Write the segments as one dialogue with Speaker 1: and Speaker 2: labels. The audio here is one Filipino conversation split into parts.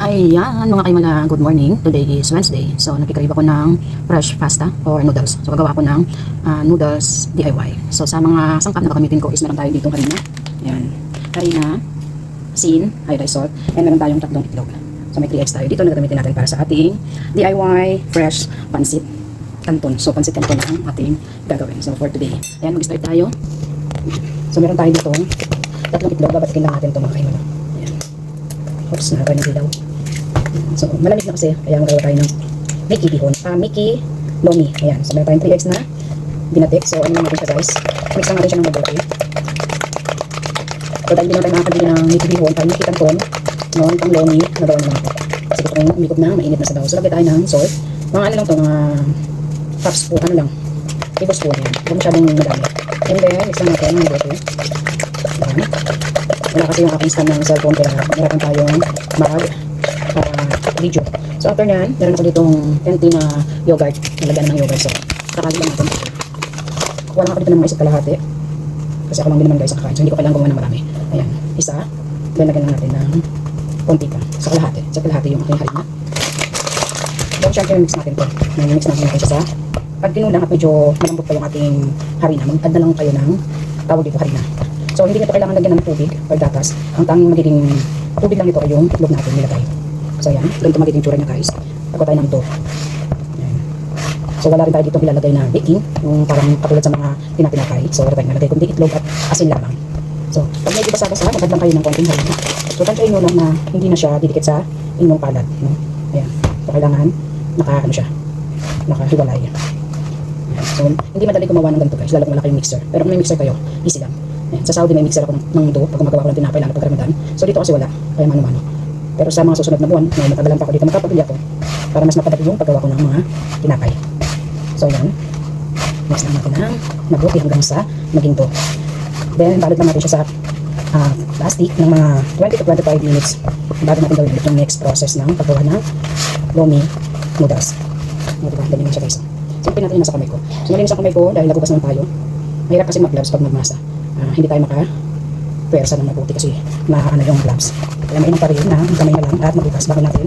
Speaker 1: Ayan, mga kaimala, good morning. Today is Wednesday. So, nagkikrave ako ng fresh pasta or noodles. So, gagawa ako ng noodles DIY. So, sa mga sangkap na gagamitin ko is meron tayo ditong harina. Ayan. Harina, asin, iodized salt, and meron tayong tatlong itlog. So, may 3 eggs tayo. Dito na gagamitin natin para sa ating DIY fresh pansit canton. So, pansit canton ang ating gagawin. So, for today. Ayan, mag-start tayo. So, meron tayo ditong tatlong itlog. Babatikin lang natin ito mga kaimala. Oops, nakakain ng ilaw. So, malamig na kasi, kaya magagawa tayo ng Mickey bihon. Mickey Lomi. Ayan. So, meron tayong 3 eggs na binatik. So, ano natin siya guys? Mix lang natin siya ng mabuti. So, dahil hindi natin makakabili ng Mickey bihon, tayo Mickey canton, noon pang Lomi, nagawa na lang ito. Kasi gusto kong umikot na, mainit na sa daw. So, lagay tayo ng salt. Mga ano lang to, mga half spoon, ano lang, tablespoon yan. Huwag masyadong madami. And then, mix lang natin ng mabuti. Ayan. Wala kasi yung aking stand ng cellphone kaya nahirapan tayong mag-video. So after nyan, meron ako ditong empty na yogurt. Nalagyan ng yogurt. So kakali lang natin. Kuha lang ako dito ng mga isa't kalahati. Kasi ako lang din naman guys sa kakain. So hindi ko kailangan gumawa ng marami. Ayan. Isa. Then lagyan lang natin ng konti pa. Sa kalahati. Sa kalahati yung aking harina. Then syempre mix natin ito. Mix natin siya sa pag tinulang at medyo malambot pa yung ating harina. Mag-add na lang kayo ng tawag dito harina. So, hindi nito kailangan lagyan ng tubig or gatas. Ang tanging magiging tubig lang ito ay yung itlog natin nilagay. So, ayan. Ganito magiging tsura niya guys. Pagko tayo ng dough. Ayan. So, wala rin tayo dito ilalagay na baking. Yung parang katulad sa mga tinapinapay. So, wala tayong nalagay kundi itlog at asin lamang. So, pag medyo basa-basa, magad lang kayo ng konting harina. So, tantayin nyo lang na hindi na siya didikit sa inyong palad. No? Ayan. So, kailangan nakahiwalay. Ayan. So, hindi madali gumawa ng ganito guys. Lalo kung wala kayong mixer. Pero kung may mixer kayo, easy lang. Ayan, sa Saudi may mixer ako ng dough pag gumagawa ko ng tinapay lalo pag Ramadan. So dito kasi wala, kaya mano-mano. Pero sa mga susunod na buwan, may matagalan pa ako dito, magpapabili ako para mas mapadali yung paggawa ko ng mga tinapay. So yan, mix lang natin ng mabuti hanggang sa maging dough. Then balot lang natin siya sa plastic ng mga 20 to 25 minutes bago natin gawin itong next process ng paggawa ng Lomi noodles. Diba, dali na siya guys. So pinatay na sa kamay ko. So malinis ang kamay ko dahil nagugas naman tayo. Mahirap kasi mag-gloves pag magmasa. Hindi tayo maka-pwersa ng mabuti kasi maaano yung gloves. Kaya mainam pa rin na ang kamay na lang at mabukas bago natin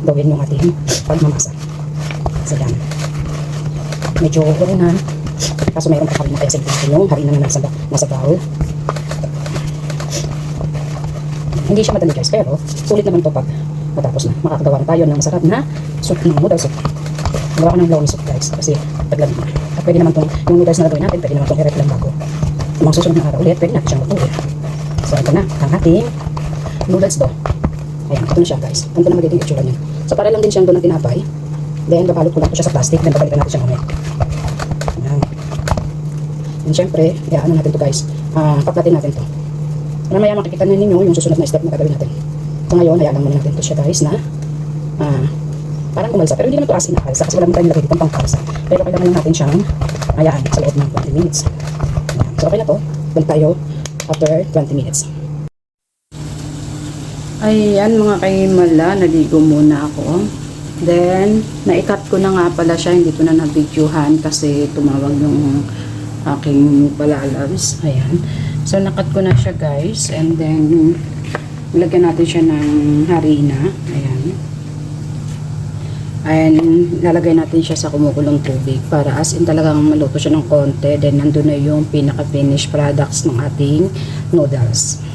Speaker 1: gawin yung ating pagmamasa. So yan. Medyo urunan. Kaso mayroon pa rin na kaya sa yung harina na nasa bowl. Hindi siya madali guys, pero sulit naman to pag matapos na. Makakagawa na tayo ng masarap na soup ng noodle soup. Gawa ko ng Lomi soup guys kasi taglamig na. At pwede naman itong yung noodles na gagawin natin, pwede naman itong i-rep lang bago mga susunod na araw ulit, pwede natin siyang lutuin. So, ito na, ang ating noodles dough. Ayan, ito na siya guys. Ito na magiging itsura niya. So, para lang din siyang doon ng tinapay. Then, babalot ko lang po siya sa plastic. Then, babalikan natin siya mamaya. Ayan. And syempre, ano natin to guys. Paplatin natin to. Mamaya makikita na ninyo yung susunod na step na gagawin natin. So, ngayon, hayaan lang muna natin to siya guys na parang kumalsa. Pero hindi naman to asin na kalsa kasi wala naman tayo nilagay dito pang kalsa. Pero kailangan lang natin siyang hayaan sa loob ng 20 minutes. So, okay na to. Balik tayo after 20 minutes.
Speaker 2: Ayan mga kaimala, naligo muna ako. Then, naikat ko na nga pala siya. Hindi ko na nabidyohan kasi tumawag yung aking palalabs. Ayan. So, nakat ko na siya guys. And then, lagyan natin siya ng harina. Ayan. And lalagay natin siya sa kumukulong tubig para as in talagang maluto siya ng konti. Then nandun na yung pinaka-finished products ng ating noodles.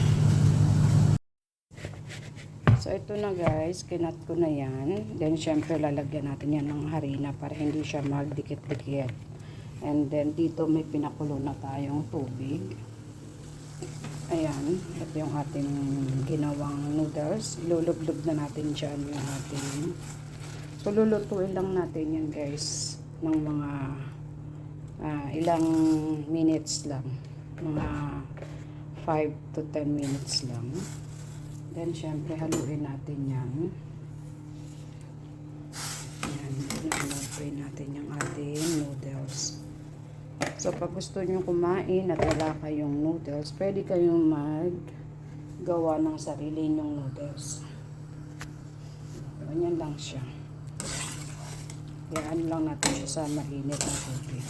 Speaker 2: So ito na guys, kinat ko na yan. Then syempre lalagyan natin yan ng harina para hindi siya magdikit-dikit. And then dito may pinakulo na tayong tubig. Ayan, ito yung ating ginawang noodles. Ilulublob na natin dyan yung ating. So, lulutuin lang natin yan guys ng mga ilang minutes lang. Mga 5 to 10 minutes lang. Then, syempre, haluin natin yan. Yan, haluin natin yung ating noodles. So, pag gusto nyo kumain at wala kayong noodles, pwede kayong maggawa ng sarili nyong noodles. Ganyan lang siya. Yan lang natin siya sa mainit na tubig.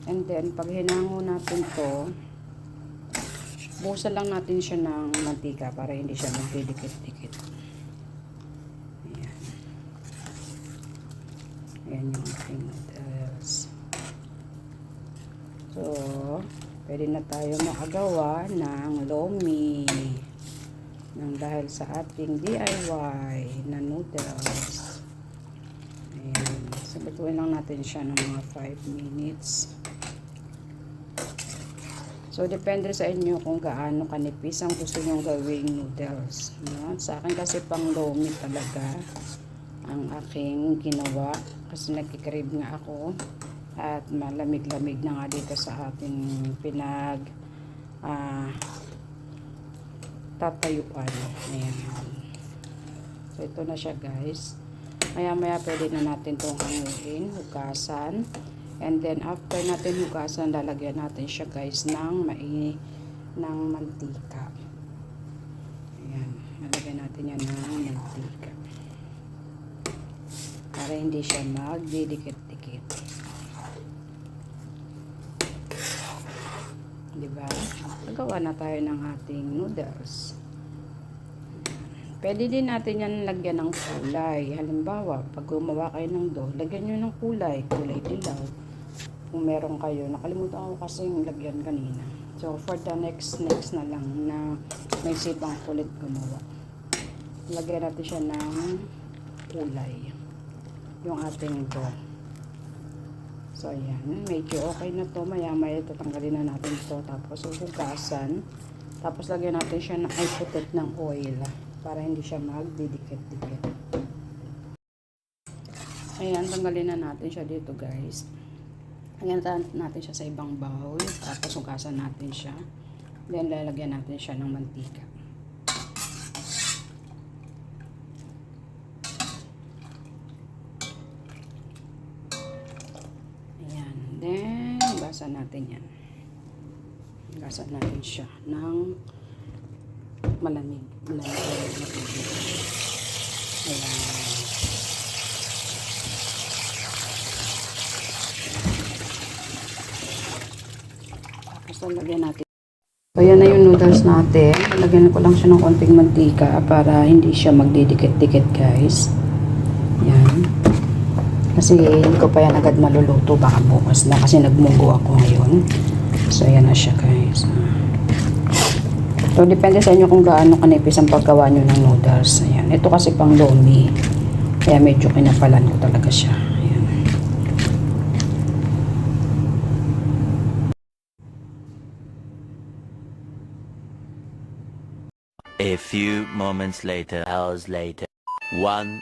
Speaker 2: And then, pag hinango natin to, buhusan lang natin siya ng mantika para hindi siya magdidikit-dikit. Yan yung ating noodles. So, pwede na tayo makagawa ng lomi nang dahil sa ating DIY na noodles. Ayan. So, lutuin lang natin siya ng mga 5 minutes. So, depende sa inyo kung gaano kanipis ang gusto nyong gawing noodles. No? Sa akin kasi pang lomi talaga ang aking ginawa. Kasi nagkikrib nga ako. At malamig-lamig na nga dito sa ating tatayuan. Ayan. So, ito na siya guys. Maya-maya pwede na natin itong hanguin, hugasan. And then, after natin hugasan, lalagyan natin siya guys ng mantika. Ayan. Lalagyan natin yan ng mantika. Para hindi siya magdidikit-dikit. Diba? Nagawa na tayo ng ating noodles. Pwede din natin yan lagyan ng kulay. Halimbawa, pag gumawa kayo ng dough, lagyan nyo ng kulay dilaw. Kung meron kayo, nakalimutan ko kasi yung lagyan kanina. So, for the next na lang na may sipang kulit gumawa. Lagyan natin siya ng kulay. Yung ating dough. So, ayan. Medyo okay na to. Maya-maya tatanggalin na natin to. Tapos, hugasan. Tapos, lagyan natin siya ng putit ng oil. Para hindi siya magdidikit-dikit. Ayan. Tanggalin na natin siya dito, guys. Lagyan natin siya sa ibang bowl. Tapos, hugasan natin siya. Then, lalagyan natin siya ng mantika. Ayan. Then, hugasan natin yan. Hugasan natin siya ng malamig. Ayan. Lagyan natin. So, yan na yung noodles natin. Lagyan ko lang siya ng konting mantika para hindi siya magdidikit-dikit, guys. Yan. Kasi hindi ko pa yan agad maluluto. Baka bukas na kasi nagmunggo ako ngayon. So, yan na siya, guys. So, depende sa inyo kung gaano kanipis ang paggawa nyo ng noodles. Ayan. Ito kasi pang lomi. Kaya medyo kinapalan ko talaga siya.
Speaker 3: A few moments later, hours later, one.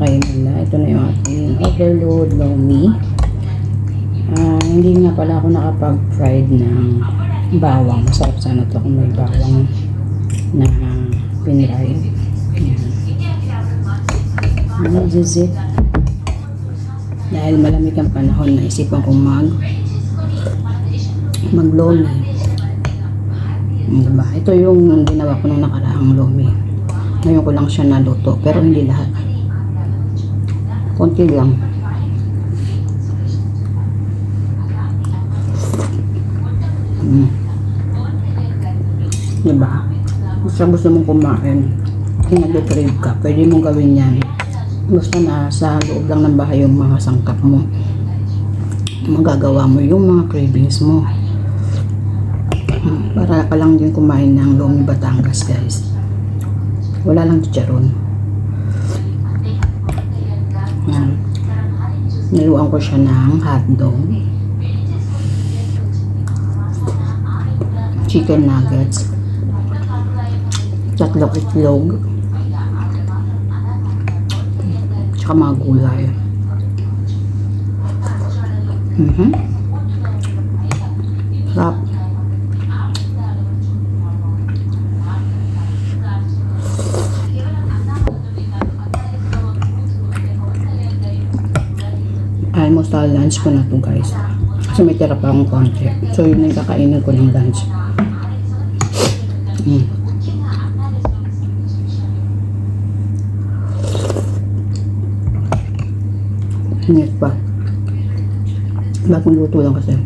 Speaker 2: kakainin na. Ito na yung ating overload lomi. Hindi nga pala ako nakapag-fried ng bawang. Masarap sana to kung may bawang na pinried. Yan. This is it. Dahil malamig ang panahon, naisipan kong mag-lomi. Diba? Ito yung ginawa ko nung nakaraang lomi. Ngayon ko lang siya naluto, pero hindi lahat. Konti lang. Diba? Gusto mong kumain, kung nag-crave ka, pwede mong gawin yan. Basta na sa loob lang ng bahay yung mga sangkap mo. Magagawa mo yung mga cravings mo. Para ka lang din kumain ng lomi Batangas, guys. Wala lang chicharon. Yan. Niluan ko siya ng hotdog, chicken nuggets, tatlong itlog, tsaka mga gulay. Sarap. Almost lunch ko na to, guys. Kasi may tira pa akong konti. So yun yung kakainin ko ng lunch. Init pa. Bagong luto lang kasi.